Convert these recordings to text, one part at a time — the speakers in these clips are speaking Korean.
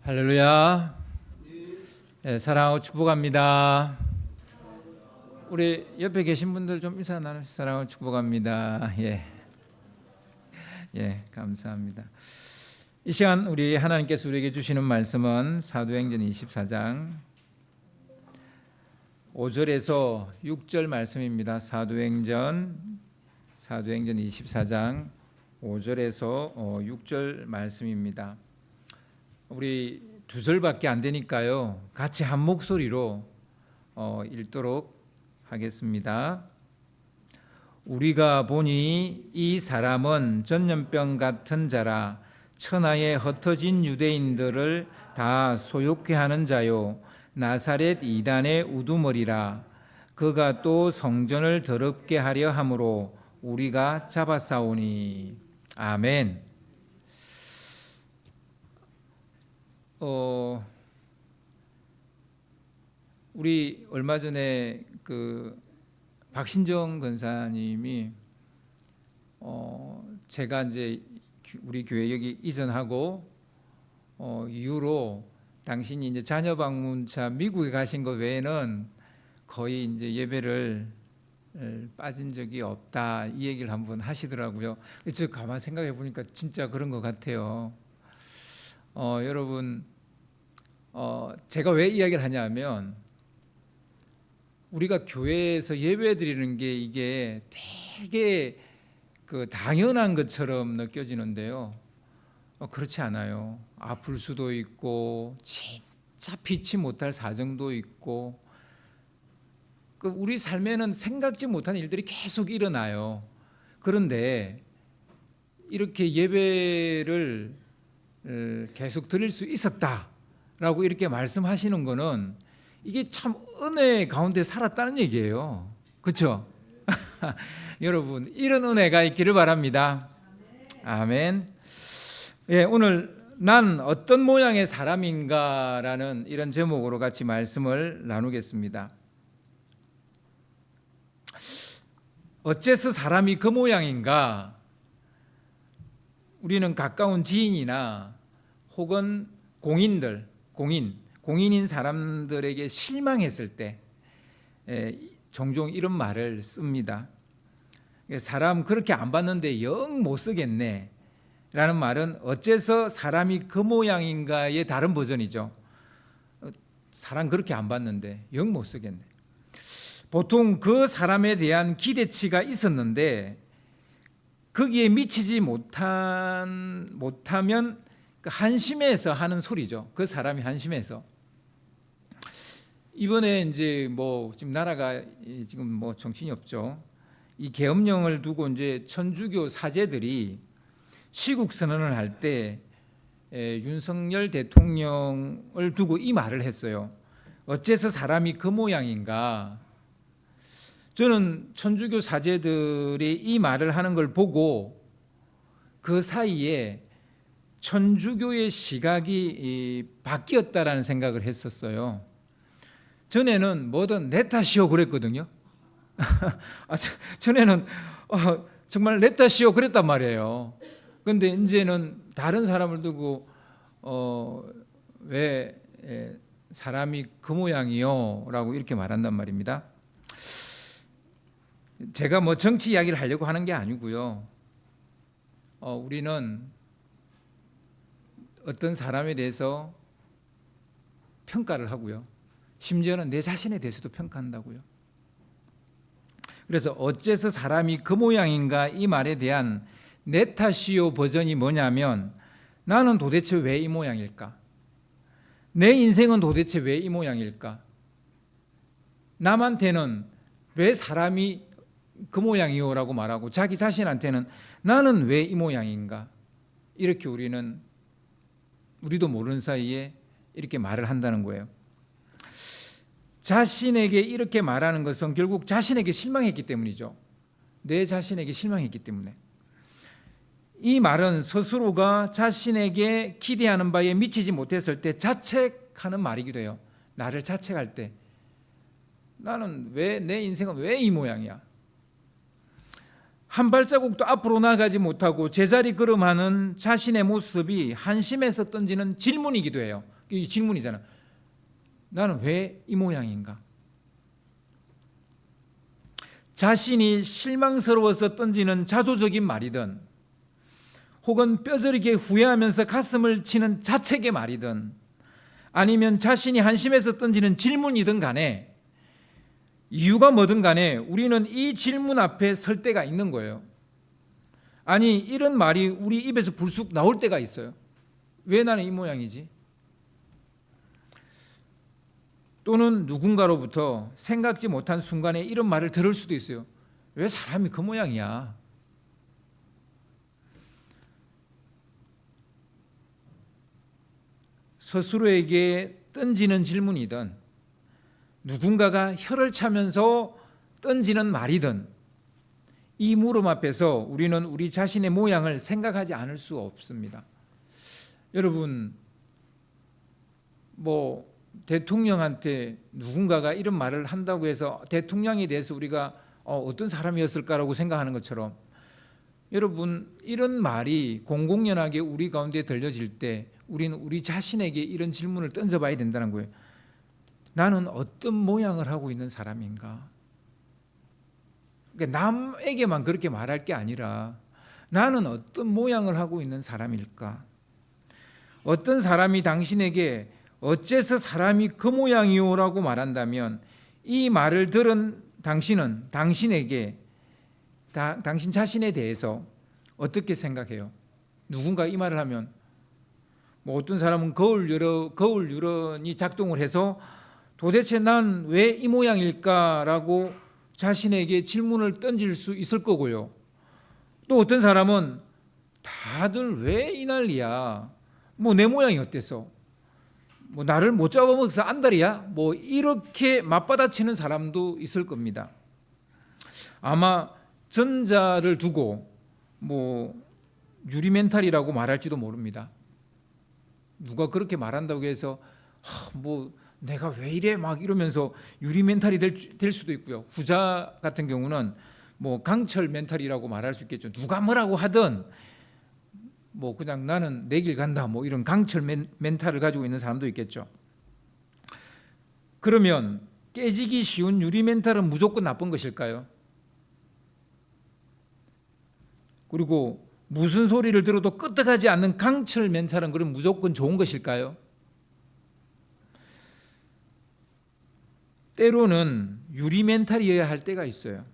할렐루야. 네, 사랑하고 축복합니다. 우리 옆에 계신 분들 좀 인사 나누시죠. 사랑하고 축복합니다. 감사합니다. 이 시간 우리 하나님께서 우리에게 주시는 말씀은 사도행전 24장 5절에서 6절 말씀입니다. 사도행전 24장 5절에서 6절 말씀입니다. 우리 두 절밖에 안 되니까요. 같이 한 목소리로 읽도록 하겠습니다. 우리가 보니 이 사람은 전염병 같은 자라 천하에 흩어진 유대인들을 다 소욕케 하는 자요 나사렛 이단의 우두머리라. 그가 또 성전을 더럽게 하려 함으로 우리가 잡아싸우니. 아멘. 우리 얼마 전에 박신정 권사님이 제가 이제 우리 교회 여기 이전하고 이후로 당신이 이제 자녀 방문차 미국에 가신 것 외에는 거의 이제 예배를 빠진 적이 없다 이 얘기를 한번 하시더라고요. 저 가만 생각해 보니까 진짜 그런 것 같아요. 여러분, 제가 왜 이야기를 하냐면 우리가 교회에서 예배 드리는 게 이게 되게 당연한 것처럼 느껴지는데요. 그렇지 않아요. 아플 수도 있고 진짜 피치 못할 사정도 있고 우리 삶에는 생각지 못한 일들이 계속 일어나요. 그런데 이렇게 예배를 계속 드릴 수 있었다라고 이렇게 말씀하시는 거는 이게 참 은혜 가운데 살았다는 얘기예요. 그렇죠? 여러분, 이런 은혜가 있기를 바랍니다. 아멘. 오늘 난 어떤 모양의 사람인가라는 이런 제목으로 같이 말씀을 나누겠습니다. 어째서 사람이 그 모양인가? 우리는 가까운 지인이나 혹은 공인인 사람들에게 실망했을 때 종종 이런 말을 씁니다. 사람 그렇게 안 봤는데 영 못 쓰겠네 라는 말은 어째서 사람이 그 모양인가의 다른 버전이죠. 사람 그렇게 안 봤는데 영 못 쓰겠네. 보통 그 사람에 대한 기대치가 있었는데 거기에 미치지 못하면 한심해서 하는 소리죠. 그 사람이 한심해서. 이번에 이제 지금 나라가 지금 정신이 없죠. 이 계엄령을 두고 이제 천주교 사제들이 시국 선언을 할 때 윤석열 대통령을 두고 이 말을 했어요. 어째서 사람이 그 모양인가? 저는 천주교 사제들이 이 말을 하는 걸 보고 그 사이에 천주교의 시각이 바뀌었다라는 생각을 했었어요. 전에는 뭐든 내 탓이요 그랬거든요. 전에는 정말 내 탓이요 그랬단 말이에요. 그런데 이제는 다른 사람을 두고 왜 사람이 그 모양이요 라고 이렇게 말한단 말입니다. 제가 정치 이야기를 하려고 하는 게 아니고요. 우리는 어떤 사람에 대해서 평가를 하고요. 심지어는 내 자신에 대해서도 평가한다고요. 그래서 어째서 사람이 그 모양인가 이 말에 대한 내 탓이요 버전이 뭐냐면 나는 도대체 왜 이 모양일까? 내 인생은 도대체 왜 이 모양일까? 남한테는 왜 사람이 그 모양이요라고 말하고 자기 자신한테는 나는 왜 이 모양인가? 이렇게 우리도 모르는 사이에 이렇게 말을 한다는 거예요. 자신에게 이렇게 말하는 것은 결국 자신에게 실망했기 때문이죠. 내 자신에게 실망했기 때문에. 이 말은 스스로가 자신에게 기대하는 바에 미치지 못했을 때 자책하는 말이기도 해요. 나를 자책할 때 나는 내 인생은 왜 이 모양이야? 한 발자국도 앞으로 나가지 못하고 제자리 걸음하는 자신의 모습이 한심해서 던지는 질문이기도 해요. 이 질문이잖아. 나는 왜 이 모양인가? 자신이 실망스러워서 던지는 자조적인 말이든 혹은 뼈저리게 후회하면서 가슴을 치는 자책의 말이든 아니면 자신이 한심해서 던지는 질문이든 간에 이유가 뭐든 간에 우리는 이 질문 앞에 설 때가 있는 거예요. 아니, 이런 말이 우리 입에서 불쑥 나올 때가 있어요. 왜 나는 이 모양이지? 또는 누군가로부터 생각지 못한 순간에 이런 말을 들을 수도 있어요. 왜 사람이 그 모양이야? 스스로에게 던지는 질문이든 누군가가 혀를 차면서 던지는 말이든 이 물음 앞에서 우리는 우리 자신의 모양을 생각하지 않을 수 없습니다. 여러분, 대통령한테 누군가가 이런 말을 한다고 해서 대통령에 대해서 우리가 어떤 사람이었을까라고 생각하는 것처럼 여러분, 이런 말이 공공연하게 우리 가운데 들려질 때 우리는 우리 자신에게 이런 질문을 던져봐야 된다는 거예요. 나는 어떤 모양을 하고 있는 사람인가? 그러니까 남에게만 그렇게 말할 게 아니라 나는 어떤 모양을 하고 있는 사람일까? 어떤 사람이 당신에게 어째서 사람이 그 모양이오라고 말한다면 이 말을 들은 당신은 당신에게 당신 자신에 대해서 어떻게 생각해요? 누군가 이 말을 하면 어떤 사람은 거울 유런이 작동을 해서 도대체 난 왜 이 모양일까라고 자신에게 질문을 던질 수 있을 거고요. 또 어떤 사람은 다들 왜 이 난리야? 내 모양이 어때서? 나를 못 잡아먹어서 안달이야? 이렇게 맞받아치는 사람도 있을 겁니다. 아마 전자를 두고 유리멘탈이라고 말할지도 모릅니다. 누가 그렇게 말한다고 해서 내가 왜 이래 막 이러면서 유리멘탈이 될 수도 있고요. 후자 같은 경우는 강철 멘탈이라고 말할 수 있겠죠. 누가 뭐라고 하든 그냥 나는 내 길 간다 이런 강철 멘탈을 가지고 있는 사람도 있겠죠. 그러면 깨지기 쉬운 유리 멘탈은 무조건 나쁜 것일까요? 그리고 무슨 소리를 들어도 끄떡하지 않는 강철 멘탈은 그럼 무조건 좋은 것일까요? 때로는 유리 멘탈이어야 할 때가 있어요.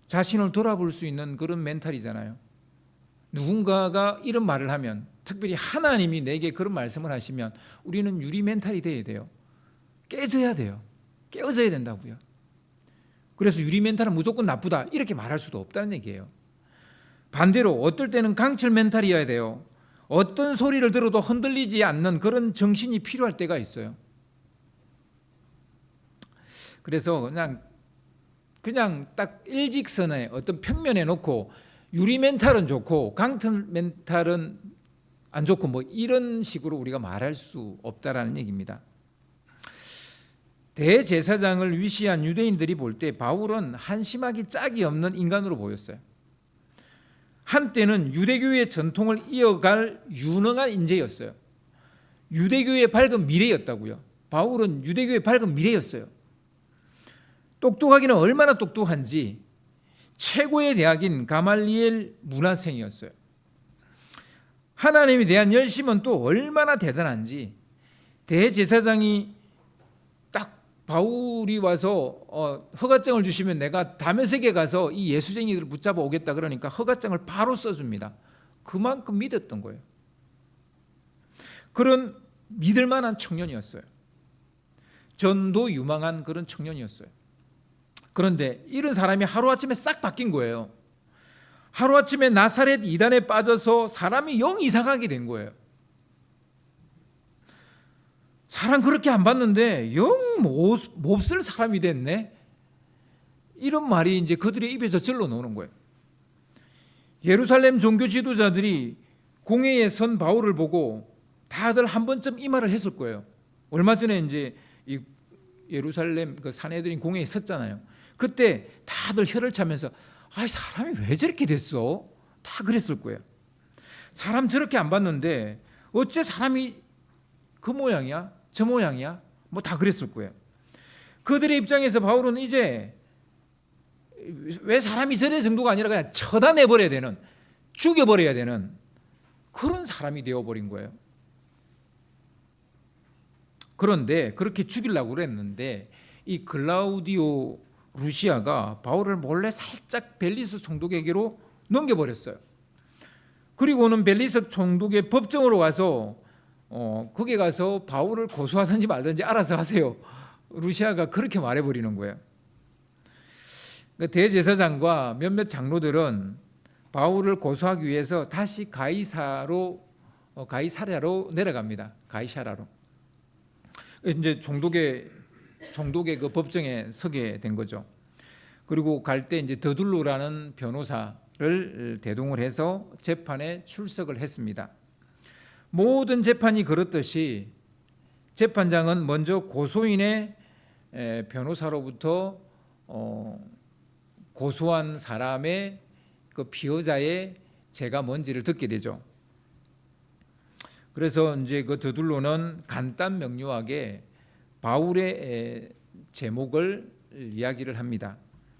자신을 돌아볼 수 있는 그런 멘탈이잖아요. 누군가가 이런 말을 하면, 특별히 하나님이 내게 그런 말씀을 하시면 우리는 유리 멘탈이 돼야 돼요. 깨져야 돼요. 깨어져야 된다고요. 그래서 유리 멘탈은 무조건 나쁘다 이렇게 말할 수도 없다는 얘기예요. 반대로 어떨 때는 강철 멘탈이어야 돼요. 어떤 소리를 들어도 흔들리지 않는 그런 정신이 필요할 때가 있어요. 그래서 그냥 딱 일직선에 어떤 평면에 놓고 유리 멘탈은 좋고 강철 멘탈은 안 좋고 이런 식으로 우리가 말할 수 없다라는 얘기입니다. 대제사장을 위시한 유대인들이 볼 때 바울은 한심하기 짝이 없는 인간으로 보였어요. 한때는 유대교의 전통을 이어갈 유능한 인재였어요. 유대교의 밝은 미래였다고요. 바울은 유대교의 밝은 미래였어요. 똑똑하기는 얼마나 똑똑한지 최고의 대학인 가말리엘 문화생이었어요. 하나님에 대한 열심은 또 얼마나 대단한지 대제사장이 딱 바울이 와서 허가증을 주시면 내가 다메섹에 가서 이 예수쟁이들을 붙잡아 오겠다 그러니까 허가증을 바로 써줍니다. 그만큼 믿었던 거예요. 그런 믿을 만한 청년이었어요. 전도 유망한 그런 청년이었어요. 그런데 이런 사람이 하루아침에 싹 바뀐 거예요. 하루아침에 나사렛 이단에 빠져서 사람이 영 이상하게 된 거예요. 사람 그렇게 안 봤는데 영 몹쓸 사람이 됐네. 이런 말이 이제 그들의 입에서 절로 나오는 거예요. 예루살렘 종교 지도자들이 공회에 선 바울을 보고 다들 한 번쯤 이 말을 했을 거예요. 얼마 전에 이제 이 예루살렘 그 산헤드린 공회에 섰잖아요. 그때 다들 혀를 차면서 사람이 왜 저렇게 됐어? 다 그랬을 거예요. 사람 저렇게 안 봤는데 어째 사람이 그 모양이야? 저 모양이야? 뭐 다 그랬을 거예요. 그들의 입장에서 바울은 이제 왜 사람이 저래 정도가 아니라 그냥 쳐다내버려야 되는, 죽여버려야 되는 그런 사람이 되어버린 거예요. 그런데 그렇게 죽이려고 그랬는데 이 글라우디오 루시아가 바울을 몰래 살짝 벨리스 총독에게로 넘겨버렸어요. 그리고는 벨리스 총독의 법정으로 가서 거기 가서 바울을 고소하든지 말든지 알아서 하세요. 루시아가 그렇게 말해버리는 거예요. 대제사장과 몇몇 장로들은 바울을 고소하기 위해서 다시 가이사랴로 내려갑니다. 가이사랴로. 이제 총독의 그 법정에 서게 된 거죠. 그리고 갈 때 이제 더둘로라는 변호사를 대동을 해서 재판에 출석을 했습니다. 모든 재판이 그렇듯이 재판장은 먼저 고소인의 변호사로부터 고소한 사람의 그 피의자의 죄가 뭔지를 듣게 되죠. 그래서 이제 그 더둘로는 간단 명료하게 바울의 제목을 이야기를 합니다.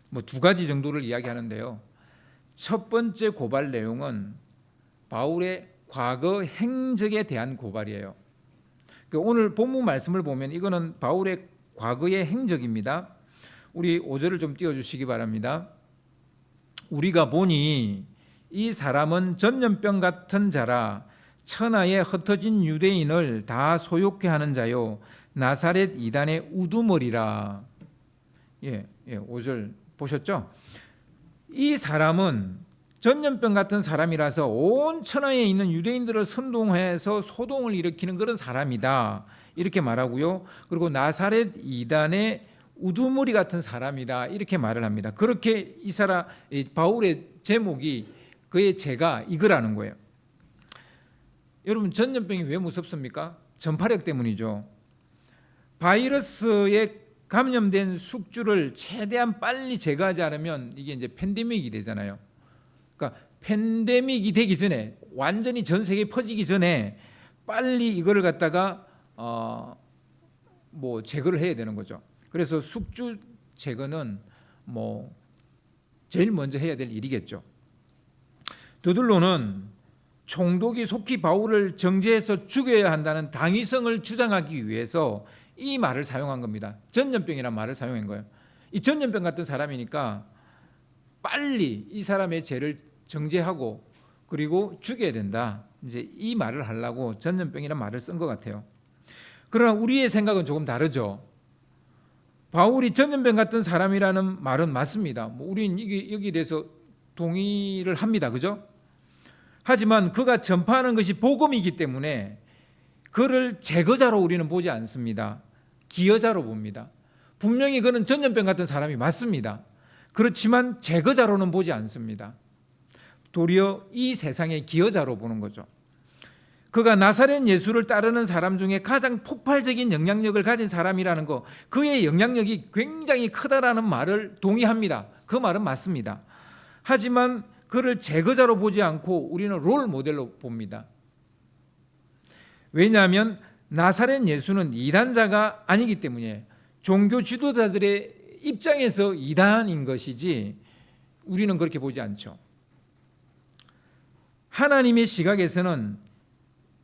뭐 두 가지 정도를 이야기하는데요. 첫 번째 고발 내용은 바울의 과거 행적에 대한 고발이에요. 오늘 본문 말씀을 보면 이거는 바울의 과거의 행적입니다. 우리 5절을 좀 띄워주시기 바랍니다. 우리가 보니 이 사람은 전염병 같은 자라 천하에 흩어진 유대인을 다 소욕케 하는 자요 나사렛 이단의 우두머리라. 5절 보셨죠? 이 사람은 전염병 같은 사람이라서 온 천하에 있는 유대인들을 선동해서 소동을 일으키는 그런 사람이다. 이렇게 말하고요. 그리고 나사렛 이단의 우두머리 같은 사람이다. 이렇게 말을 합니다. 그렇게 이 사람 바울의 제목이 그의 죄가 이거라는 거예요. 여러분 전염병이 왜 무섭습니까? 전파력 때문이죠. 바이러스에 감염된 숙주를 최대한 빨리 제거하지 않으면 이게 이제 팬데믹이 되잖아요. 그러니까 팬데믹이 되기 전에 완전히 전 세계에 퍼지기 전에 빨리 이거를 갖다가 뭐 제거를 해야 되는 거죠. 그래서 숙주 제거는 뭐 제일 먼저 해야 될 일이겠죠. 더둘로는 총독이 속히 바울을 정죄해서 죽여야 한다는 당위성을 주장하기 위해서 이 말을 사용한 겁니다. 전염병이라는 말을 사용한 거예요. 이 전염병 같은 사람이니까 빨리 이 사람의 죄를 정죄하고 그리고 죽여야 된다. 이제 이 말을 하려고 전염병이라는 말을 쓴 것 같아요. 그러나 우리의 생각은 조금 다르죠. 바울이 전염병 같은 사람이라는 말은 맞습니다. 우리는 여기에 대해서 동의를 합니다. 그죠? 하지만 그가 전파하는 것이 복음이기 때문에 그를 제거자로 우리는 보지 않습니다. 기여자로 봅니다. 분명히 그는 전염병 같은 사람이 맞습니다. 그렇지만 제거자로는 보지 않습니다. 도리어 이 세상의 기여자로 보는 거죠. 그가 나사렛 예수를 따르는 사람 중에 가장 폭발적인 영향력을 가진 사람이라는 거, 그의 영향력이 굉장히 크다라는 말을 동의합니다. 그 말은 맞습니다. 하지만 그를 제거자로 보지 않고 우리는 롤 모델로 봅니다. 왜냐하면 나사렛 예수는 이단자가 아니기 때문에 종교 지도자들의 입장에서 이단인 것이지 우리는 그렇게 보지 않죠. 하나님의 시각에서는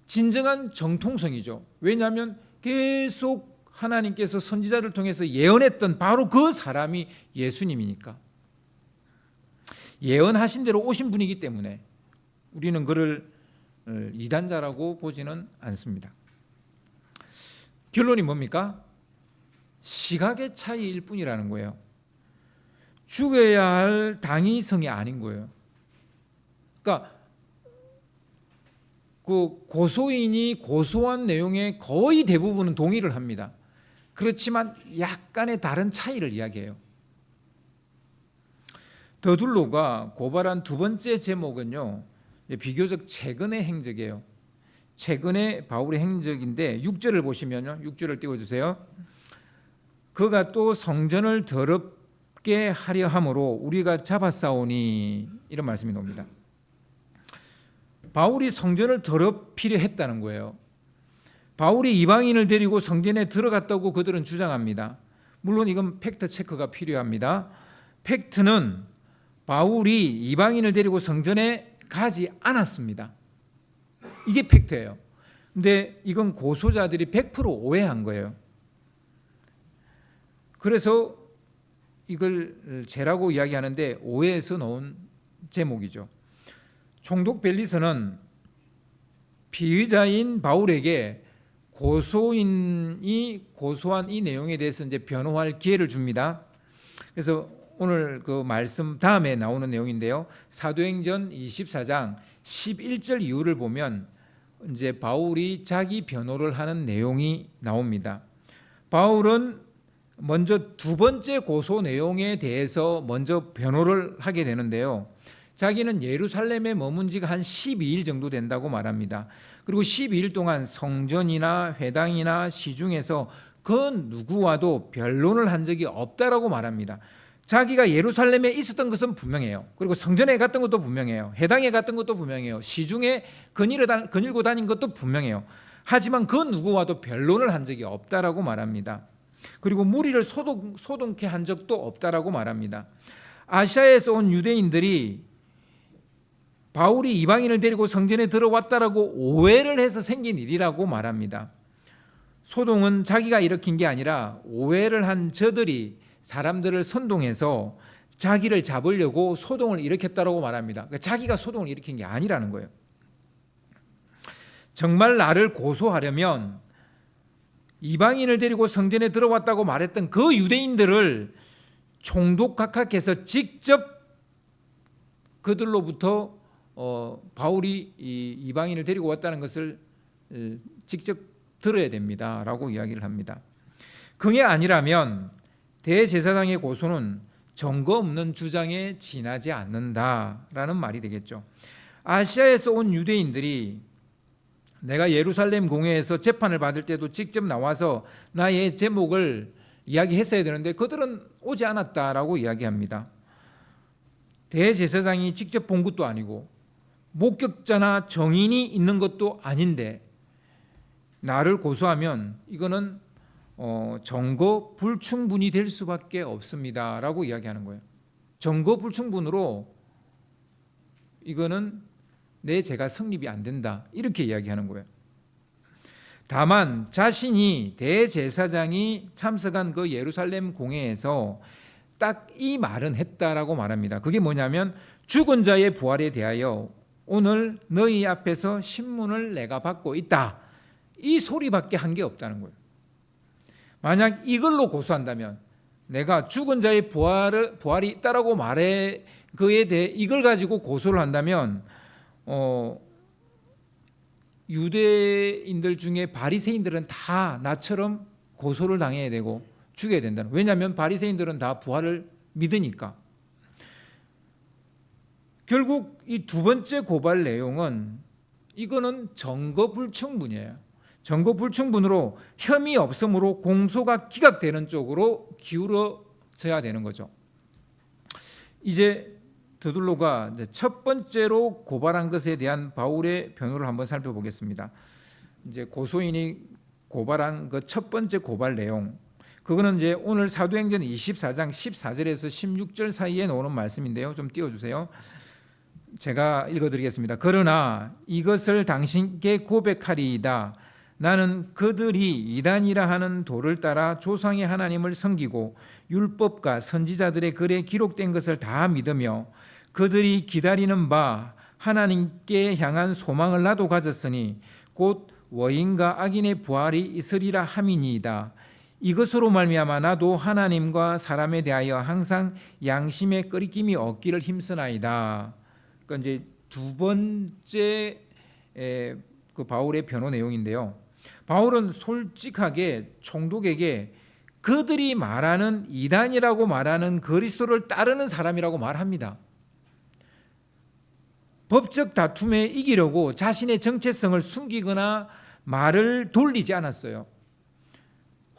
진정한 정통성이죠. 왜냐하면 계속 하나님께서 선지자를 통해서 예언했던 바로 그 사람이 예수님이니까. 예언하신 대로 오신 분이기 때문에 우리는 그를 이단자라고 보지는 않습니다. 결론이 뭡니까? 시각의 차이일 뿐이라는 거예요. 죽여야 할 당위성이 아닌 거예요. 그러니까 그 고소인이 고소한 내용의 거의 대부분은 동의를 합니다. 그렇지만 약간의 다른 차이를 이야기해요. 더둘로가 고발한 두 번째 제목은요, 비교적 최근의 행적이에요. 최근의 바울의 행적인데 6절을 보시면요, 6절을 띄워주세요. 그가 또 성전을 더럽게 하려 함으로 우리가 잡아싸우니, 이런 말씀이 나옵니다. 바울이 성전을 더럽히려 했다는 거예요. 바울이 이방인을 데리고 성전에 들어갔다고 그들은 주장합니다. 물론 이건 팩트 체크가 필요합니다. 팩트는 바울이 이방인을 데리고 성전에 가지 않았습니다. 이게 팩트예요. 근데 이건 고소자들이 100% 오해한 거예요. 그래서 이걸 죄라고 이야기하는데 오해에서 나온 제목이죠. 총독 벨리스는 피의자인 바울에게 고소인이 고소한 이 내용에 대해서 이제 변호할 기회를 줍니다. 그래서 오늘 그 말씀 다음에 나오는 내용인데요. 사도행전 24장 11절 이후를 보면 이제 바울이 자기 변호를 하는 내용이 나옵니다. 바울은 먼저 두 번째 고소 내용에 대해서 먼저 변호를 하게 되는데요. 자기는 예루살렘에 머문 지가 한 12일 정도 된다고 말합니다. 그리고 12일 동안 성전이나 회당이나 시중에서 그 누구와도 변론을 한 적이 없다라고 말합니다. 자기가 예루살렘에 있었던 것은 분명해요. 그리고 성전에 갔던 것도 분명해요. 회당에 갔던 것도 분명해요. 시중에 거닐고 다닌 것도 분명해요. 하지만 그 누구와도 변론을 한 적이 없다라고 말합니다. 그리고 무리를 소동케 한 적도 없다라고 말합니다. 아시아에서 온 유대인들이 바울이 이방인을 데리고 성전에 들어왔다라고 오해를 해서 생긴 일이라고 말합니다. 소동은 자기가 일으킨 게 아니라 오해를 한 저들이 사람들을 선동해서 자기를 잡으려고 소동을 일으켰다라고 말합니다. 그러니까 자기가 소동을 일으킨 게 아니라는 거예요. 정말 나를 고소하려면 이방인을 데리고 성전에 들어왔다고 말했던 그 유대인들을 총독각하께서 직접 그들로부터 바울이 이방인을 데리고 왔다는 것을 직접 들어야 됩니다라고 이야기를 합니다. 그게 아니라면 대제사장의 고소는 증거 없는 주장에 지나지 않는다라는 말이 되겠죠. 아시아에서 온 유대인들이 내가 예루살렘 공회에서 재판을 받을 때도 직접 나와서 나의 제목을 이야기했어야 되는데 그들은 오지 않았다라고 이야기합니다. 대제사장이 직접 본 것도 아니고 목격자나 정인이 있는 것도 아닌데 나를 고소하면 이거는 증거 불충분이 될 수밖에 없습니다라고 이야기하는 거예요. 증거 불충분으로 이거는 내 죄가 성립이 안 된다 이렇게 이야기하는 거예요. 다만 자신이 대제사장이 참석한 그 예루살렘 공회에서 딱 이 말은 했다라고 말합니다. 그게 뭐냐면 죽은 자의 부활에 대하여 오늘 너희 앞에서 신문을 내가 받고 있다. 이 소리밖에 한 게 없다는 거예요. 만약 이걸로 고소한다면 내가 죽은 자의 부활이 있다라고 말해 그에 대해 이걸 가지고 고소를 한다면 유대인들 중에 바리새인들은 다 나처럼 고소를 당해야 되고 죽여야 된다는. 왜냐하면 바리새인들은 다 부활을 믿으니까. 결국 이 두 번째 고발 내용은 이거는 증거 불충분이에요. 증거 불충분으로 혐의 없음으로 공소가 기각되는 쪽으로 기울어져야 되는 거죠. 이제 드둘로가 첫 번째로 고발한 것에 대한 바울의 변호를 한번 살펴보겠습니다. 이제 고소인이 고발한 그 첫 번째 고발 내용, 그거는 이제 오늘 사도행전 24장 14절에서 16절 사이에 나오는 말씀인데요. 좀 띄워주세요. 제가 읽어드리겠습니다. 그러나 이것을 당신께 고백하리이다. 나는 그들이 이단이라 하는 도를 따라 조상의 하나님을 섬기고 율법과 선지자들의 글에 기록된 것을 다 믿으며 그들이 기다리는 바 하나님께 향한 소망을 나도 가졌으니 곧 의인과 악인의 부활이 있으리라 함이니이다. 이것으로 말미암아 나도 하나님과 사람에 대하여 항상 양심의 끄리낌이 없기를 힘쓰나이다. 그러니까 이제 두 번째 그 바울의 변호 내용인데요. 바울은 솔직하게 총독에게 그들이 말하는 이단이라고 말하는 그리스도를 따르는 사람이라고 말합니다. 법적 다툼에 이기려고 자신의 정체성을 숨기거나 말을 돌리지 않았어요.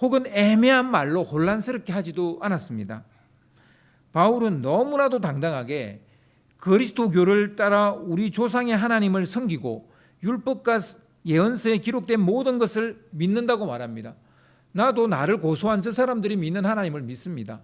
혹은 애매한 말로 혼란스럽게 하지도 않았습니다. 바울은 너무나도 당당하게 그리스도교를 따라 우리 조상의 하나님을 섬기고 율법과 예언서에 기록된 모든 것을 믿는다고 말합니다. 나도 나를 고소한 저 사람들이 믿는 하나님을 믿습니다.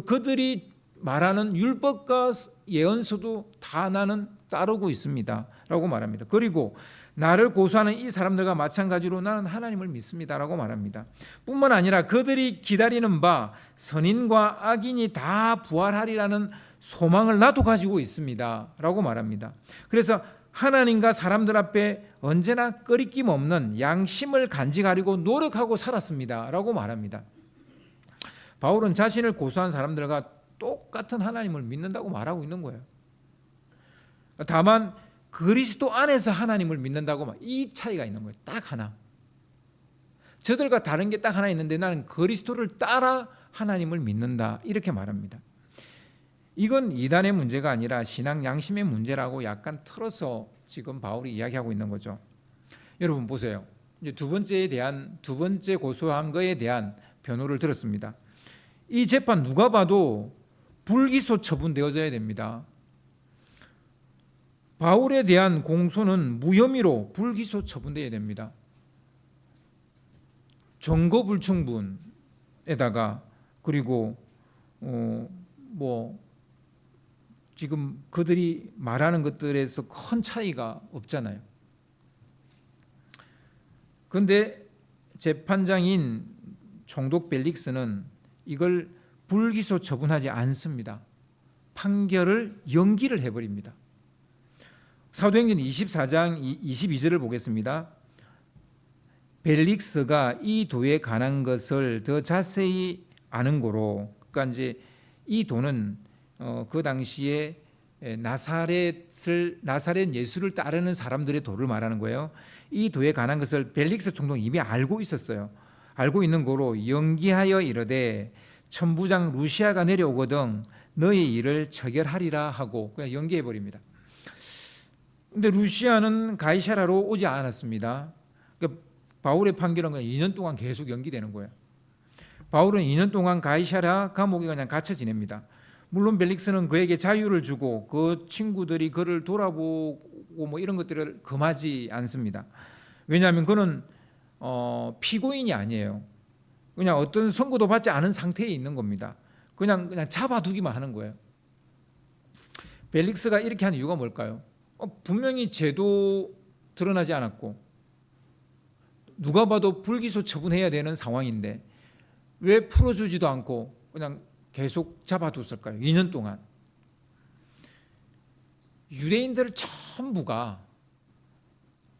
그들이 말하는 율법과 예언서도 다 나는 따르고 있습니다 라고 말합니다. 그리고 나를 고소하는 이 사람들과 마찬가지로 나는 하나님을 믿습니다 라고 말합니다. 뿐만 아니라 그들이 기다리는 바 선인과 악인이 다 부활하리라는 소망을 나도 가지고 있습니다 라고 말합니다. 그래서 하나님과 사람들 앞에 언제나 꺼리낌 없는 양심을 간직하려고 노력하고 살았습니다 라고 말합니다. 바울은 자신을 고소한 사람들과 똑같은 하나님을 믿는다고 말하고 있는 거예요. 다만 그리스도 안에서 하나님을 믿는다고 이 차이가 있는 거예요. 딱 하나. 저들과 다른 게 딱 하나 있는데 나는 그리스도를 따라 하나님을 믿는다 이렇게 말합니다. 이건 이단의 문제가 아니라 신앙 양심의 문제라고 약간 틀어서 지금 바울이 이야기하고 있는 거죠. 여러분 보세요. 이제 두 번째 고소한 거에 대한 변호를 들었습니다. 이 재판 누가 봐도 불기소 처분되어져야 됩니다. 바울에 대한 공소는 무혐의로 불기소 처분되어야 됩니다. 증거 불충분에다가 그리고 지금 그들이 말하는 것들에서 큰 차이가 없잖아요. 그런데 재판장인 총독 벨릭스는 이걸 불기소 처분하지 않습니다. 판결을 연기를 해버립니다. 사도행전 24장 22절을 보겠습니다. 벨릭스가 이 도에 관한 것을 더 자세히 아는 고로, 그러니까 이제 이 도는 그 당시에 나사렛 예수를 따르는 사람들의 도를 말하는 거예요. 이 도에 관한 것을 벨릭스 총독이 이미 알고 있었어요. 알고 있는 고로 연기하여 이르되 천부장 루시아가 내려오거든 너의 일을 처결하리라 하고 그냥 연기해 버립니다. 근데 루시아는 가이사라로 오지 않았습니다. 그러니까 바울의 판결은 그냥 2년 동안 계속 연기되는 거예요. 바울은 2년 동안 가이사라 감옥에 그냥 갇혀 지냅니다. 물론 벨릭스는 그에게 자유를 주고 그 친구들이 그를 돌아보고 이런 것들을 금하지 않습니다. 왜냐하면 그는 피고인이 아니에요. 그냥 어떤 선고도 받지 않은 상태에 있는 겁니다. 그냥 잡아두기만 하는 거예요. 벨릭스가 이렇게 한 이유가 뭘까요? 분명히 죄도 드러나지 않았고 누가 봐도 불기소 처분해야 되는 상황인데 왜 풀어주지도 않고 그냥 계속 잡아뒀을까요? 2년 동안. 유대인들 전부가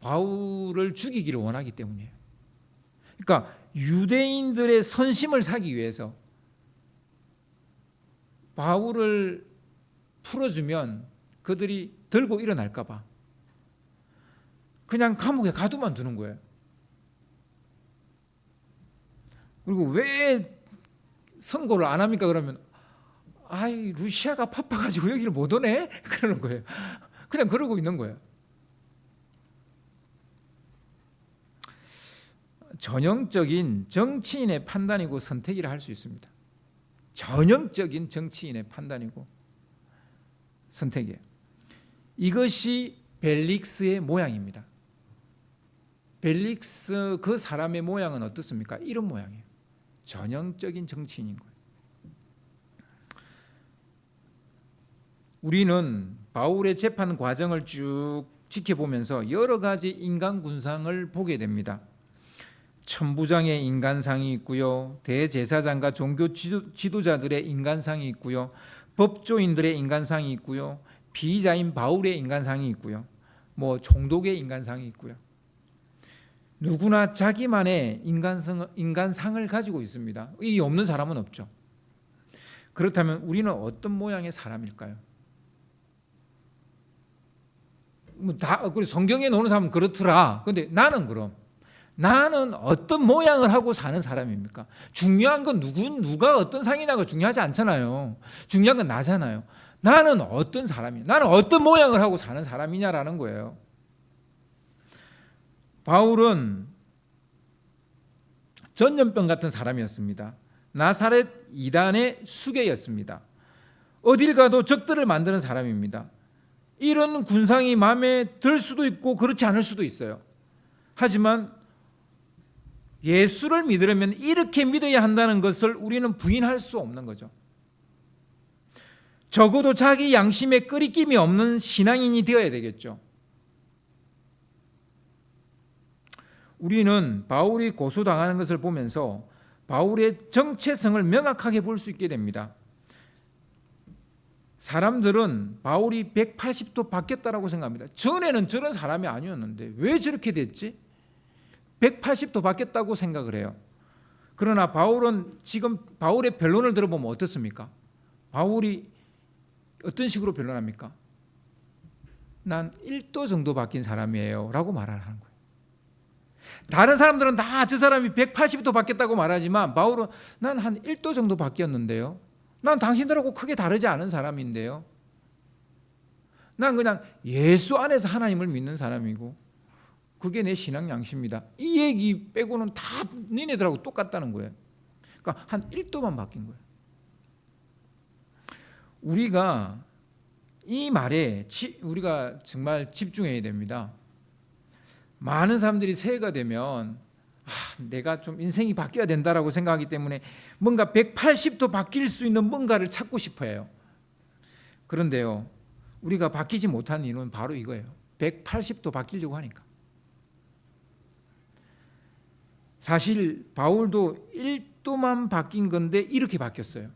바울을 죽이기를 원하기 때문이에요. 그러니까 유대인들의 선심을 사기 위해서 바울을 풀어주면 그들이 들고 일어날까 봐 그냥 감옥에 가두만 두는 거예요. 그리고 왜 선고를 안 합니까? 그러면 루시아가 바빠가지고 여기를 못 오네? 그러는 거예요. 그냥 그러고 있는 거예요. 전형적인 정치인의 판단이고 선택이라 할 수 있습니다. 전형적인 정치인의 판단이고 선택이에요. 이것이 벨릭스의 모양입니다. 벨릭스 그 사람의 모양은 어떻습니까? 이런 모양이에요. 전형적인 정치인인 거예요. 우리는 바울의 재판 과정을 쭉 지켜보면서 여러 가지 인간 군상을 보게 됩니다. 천부장의 인간상이 있고요. 대제사장과 종교 지도자들의 인간상이 있고요. 법조인들의 인간상이 있고요. 피의자인 바울의 인간상이 있고요. 총독의 인간상이 있고요. 누구나 자기만의 인간상을 가지고 있습니다. 이 없는 사람은 없죠. 그렇다면 우리는 어떤 모양의 사람일까요? 성경에 나오는 사람은 그렇더라. 근데 나는 어떤 모양을 하고 사는 사람입니까? 중요한 건 누가 어떤 상이냐가 중요하지 않잖아요. 중요한 건 나잖아요. 나는 어떤 사람이냐? 나는 어떤 모양을 하고 사는 사람이냐라는 거예요. 바울은 전염병 같은 사람이었습니다. 나사렛 이단의 수괴였습니다. 어딜 가도 적들을 만드는 사람입니다. 이런 군상이 마음에 들 수도 있고 그렇지 않을 수도 있어요. 하지만 예수를 믿으려면 이렇게 믿어야 한다는 것을 우리는 부인할 수 없는 거죠. 적어도 자기 양심에 끄리낌이 없는 신앙인이 되어야 되겠죠. 우리는 바울이 고소당하는 것을 보면서 바울의 정체성을 명확하게 볼 수 있게 됩니다. 사람들은 바울이 180도 바뀌었다고 생각합니다. 전에는 저런 사람이 아니었는데 왜 저렇게 됐지? 180도 바뀌었다고 생각을 해요. 그러나 바울은 지금 바울의 변론을 들어보면 어떻습니까? 바울이 어떤 식으로 변론합니까? 난 1도 정도 바뀐 사람이에요 라고 말하는 거예요. 다른 사람들은 다 저 사람이 180도 바뀌었다고 말하지만 바울은 난 한 1도 정도 바뀌었는데요. 난 당신들하고 크게 다르지 않은 사람인데요. 난 그냥 예수 안에서 하나님을 믿는 사람이고 그게 내 신앙 양심입니다. 이 얘기 빼고는 다 니네들하고 똑같다는 거예요. 그러니까 한 1도만 바뀐 거예요. 우리가 이 말에 우리가 정말 집중해야 됩니다. 많은 사람들이 새해가 되면 내가 좀 인생이 바뀌어야 된다라고 생각하기 때문에 뭔가 180도 바뀔 수 있는 뭔가를 찾고 싶어 해요. 그런데요, 우리가 바뀌지 못한 이유는 바로 이거예요. 180도 바뀌려고 하니까. 사실 바울도 1도만 바뀐 건데 이렇게 바뀌었어요.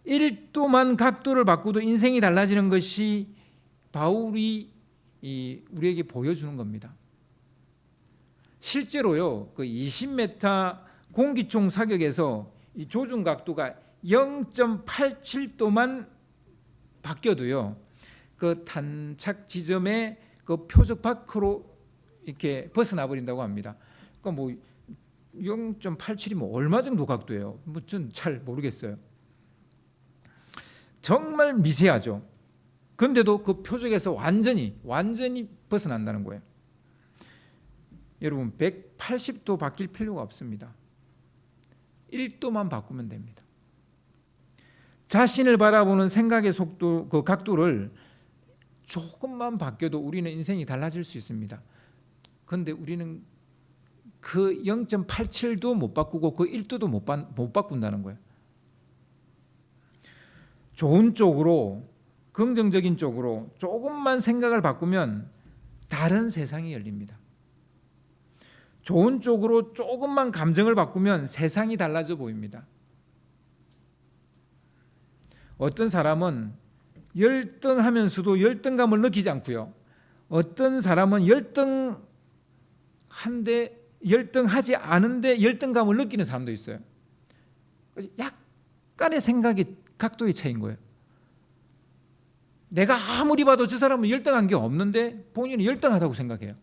1도만 각도를 바꾸도 인생이 달라지는 것이 바울이 우리에게 보여주는 겁니다. 실제로요, 그 20m 공기총 사격에서 이 조준 각도가 0.87도만 바뀌어도요, 그 탄착 지점의 그 표적 밖으로 이렇게 벗어나 버린다고 합니다. 그러니까 뭐 0.87이면 얼마 정도 각도예요? 뭐 전 잘 모르겠어요. 정말 미세하죠. 그런데도 그 표적에서 완전히 벗어난다는 거예요. 여러분 180도 바뀔 필요가 없습니다. 1도만 바꾸면 됩니다. 자신을 바라보는 생각의 속도, 그 각도를 조금만 바뀌어도 우리는 인생이 달라질 수 있습니다. 그런데 우리는 그 0.87도 못 바꾸고 그 1도도 못 바꾼다는 거예요. 좋은 쪽으로, 긍정적인 쪽으로 조금만 생각을 바꾸면 다른 세상이 열립니다. 좋은 쪽으로 조금만 감정을 바꾸면 세상이 달라져 보입니다. 어떤 사람은 열등하면서도 열등감을 느끼지 않고요. 어떤 사람은 열등하지 않은데 열등감을 느끼는 사람도 있어요. 약간의 생각의 각도의 차이인 거예요. 내가 아무리 봐도 저 사람은 열등한 게 없는데 본인은 열등하다고 생각해요.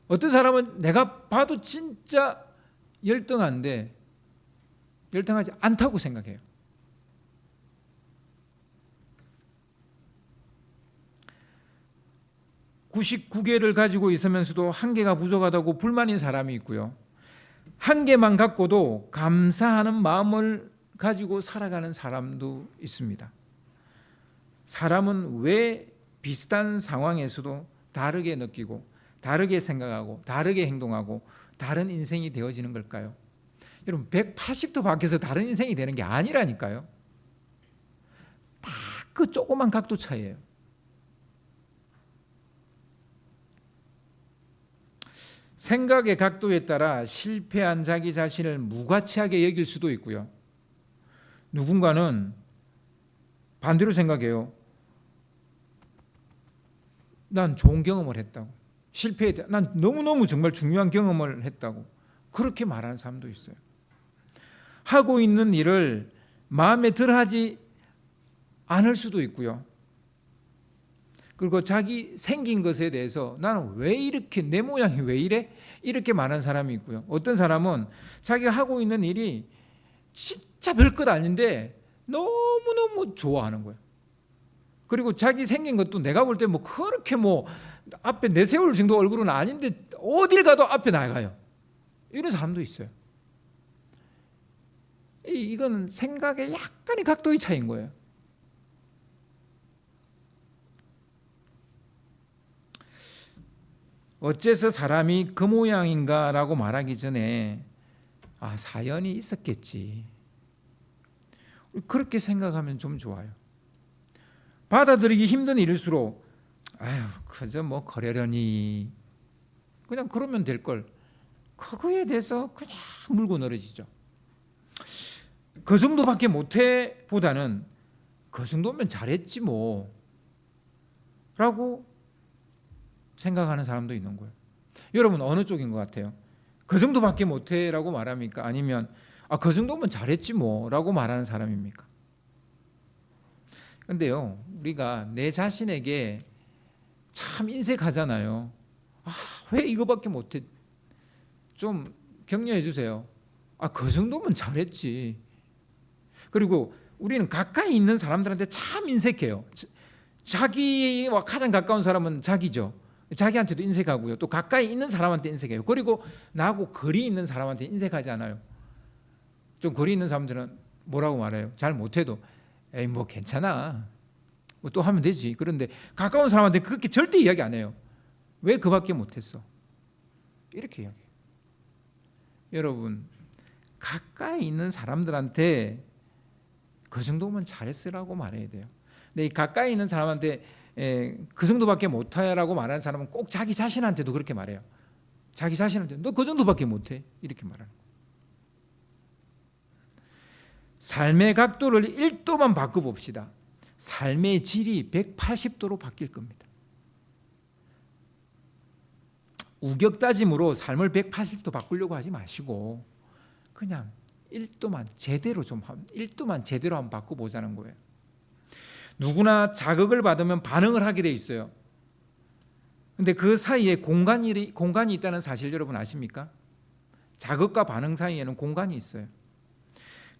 어떤 사람은 내가 봐도 진짜 열등한데 열등하지 않다고 생각해요. (99개를) 가지고 있으면서도 1개가 부족하다고 불만인 사람이 있고요. 1개만 갖고도 감사하는 마음을 가지고 살아가는 사람도 있습니다. 사람은 왜 비슷한 상황에서도 다르게 느끼고 다르게 생각하고 다르게 행동하고 다른 인생이 되어지는 걸까요? 여러분 180도 바뀌어서 다른 인생이 되는 게 아니라니까요. 다 그 조그만 각도 차이예요. 생각의 각도에 따라 실패한 자기 자신을 무가치하게 여길 수도 있고요. 누군가는 반대로 생각해요. 난 좋은 경험을 했다고. 실패했다. 난 너무너무 정말 중요한 경험을 했다고. 그렇게 말하는 사람도 있어요. 하고 있는 일을 마음에 들어하지 않을 수도 있고요. 그리고 자기 생긴 것에 대해서 나는 왜 이렇게 내 모양이 왜 이래? 이렇게 말하는 사람이 있고요. 어떤 사람은 자기가 하고 있는 일이 진짜 별것 아닌데 너무너무 좋아하는 거예요. 그리고 자기 생긴 것도 내가 볼 때 뭐 그렇게 뭐 앞에 내세울 정도 얼굴은 아닌데 어딜 가도 앞에 나가요. 이런 사람도 있어요. 이건 생각의 약간의 각도의 차이인 거예요. 어째서 사람이 그 모양인가라고 말하기 전에 사연이 있었겠지. 그렇게 생각하면 좀 좋아요. 받아들이기 힘든 일일수록 그저 뭐 그러려니 그냥 그러면 될 걸. 그거에 대해서 그냥 물고 늘어지죠. 그 정도밖에 못해 보다는 그 정도면 잘했지 뭐 라고 생각하는 사람도 있는 거예요. 여러분 어느 쪽인 것 같아요? 그 정도밖에 못해 라고 말합니까? 아니면 그 정도면 잘했지 뭐 라고 말하는 사람입니까? 근데요, 우리가 내 자신에게 참 인색하잖아요. 왜 이거밖에 못해? 좀 격려해 주세요. 그 정도면 잘했지. 그리고 우리는 가까이 있는 사람들한테 참 인색해요. 자기와 가장 가까운 사람은 자기죠. 자기한테도 인색하고요. 또 가까이 있는 사람한테 인색해요. 그리고 나하고 거리 있는 사람한테 인색하지 않아요. 좀 거리 있는 사람들은 뭐라고 말해요? 잘 못해도 에이 뭐 괜찮아. 뭐 또 하면 되지. 그런데 가까운 사람한테 그렇게 절대 이야기 안 해요. 왜 그밖에 못했어? 이렇게 이야기해요. 여러분 가까이 있는 사람들한테 그 정도면 잘했으라고 말해야 돼요. 근데 이 가까이 있는 사람한테 그 정도밖에 못해라고 말하는 사람은 꼭 자기 자신한테도 그렇게 말해요. 자기 자신한테 너 그 정도밖에 못해 이렇게 말하는 거예요. 삶의 각도를 1도만 바꿔봅시다. 삶의 질이 180도로 바뀔 겁니다. 우격다짐으로 삶을 180도 바꾸려고 하지 마시고 그냥 1도만 제대로 한번 바꿔보자는 거예요. 누구나 자극을 받으면 반응을 하게 돼 있어요. 근데 그 사이에 공간이 있다는 사실 여러분 아십니까? 자극과 반응 사이에는 공간이 있어요.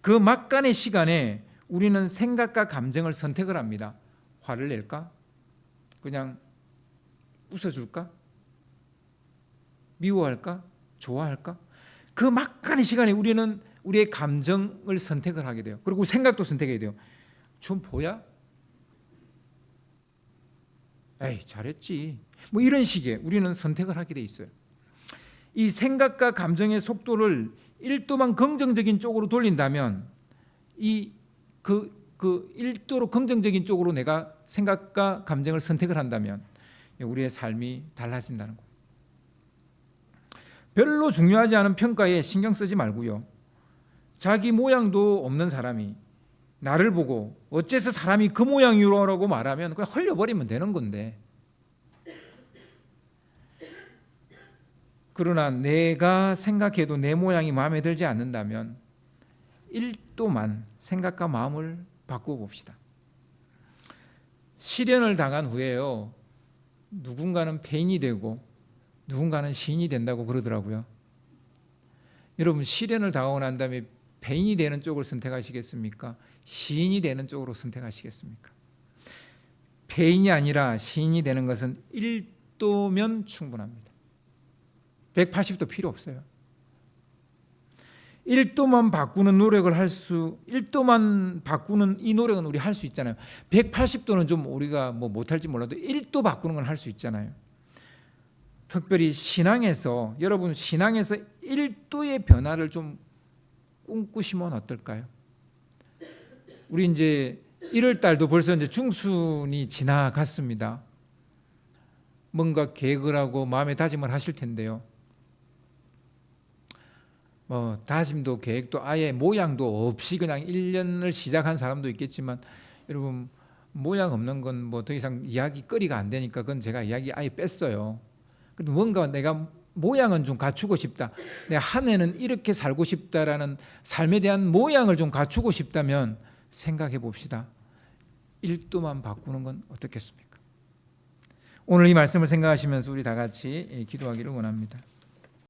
그 막간의 시간에 우리는 생각과 감정을 선택을 합니다. 화를 낼까? 그냥 웃어줄까? 미워할까? 좋아할까? 그 막간의 시간에 우리는 우리의 감정을 선택을 하게 돼요. 그리고 생각도 선택해야 돼요. 좀 보야? 에이 잘했지. 뭐 이런 식의 우리는 선택을 하게 돼 있어요. 이 생각과 감정의 속도를 1도만 긍정적인 쪽으로 돌린다면 그 1도로 긍정적인 쪽으로 내가 생각과 감정을 선택을 한다면 우리의 삶이 달라진다는 거예요. 별로 중요하지 않은 평가에 신경 쓰지 말고요. 자기 모양도 없는 사람이 나를 보고 어째서 사람이 그 모양이라고 말하면 그냥 헐려버리면 되는 건데, 그러나 내가 생각해도 내 모양이 마음에 들지 않는다면 1도만 생각과 마음을 바꿔봅시다. 시련을 당한 후에요, 누군가는 폐인이 되고 누군가는 시인이 된다고 그러더라고요. 여러분 시련을 당하고 난 다음에 폐인이 되는 쪽을 선택하시겠습니까? 시인이 되는 쪽으로 선택하시겠습니까? 폐인이 아니라 시인이 되는 것은 1도면 충분합니다. 180도 필요 없어요. 1도만 바꾸는 노력을 1도만 바꾸는 이 노력은 우리 할 수 있잖아요. 180도는 좀 우리가 뭐 못할지 몰라도 1도 바꾸는 건 할 수 있잖아요. 특별히 신앙에서, 여러분 신앙에서 1도의 변화를 좀 꿈꾸시면 어떨까요? 우리 이제 1월 달도 벌써 이제 중순이 지나갔습니다. 뭔가 계획을 하고 마음의 다짐을 하실 텐데요. 다짐도 계획도 아예 모양도 없이 그냥 1년을 시작한 사람도 있겠지만, 여러분 모양 없는 건 뭐 더 이상 이야기거리가 안 되니까 그건 제가 이야기 아예 뺐어요. 그래도 뭔가 내가 모양은 좀 갖추고 싶다, 내가 한 해는 이렇게 살고 싶다라는 삶에 대한 모양을 좀 갖추고 싶다면 생각해 봅시다. 1도만 바꾸는 건 어떻겠습니까? 오늘 이 말씀을 생각하시면서 우리 다 같이 기도하기를 원합니다.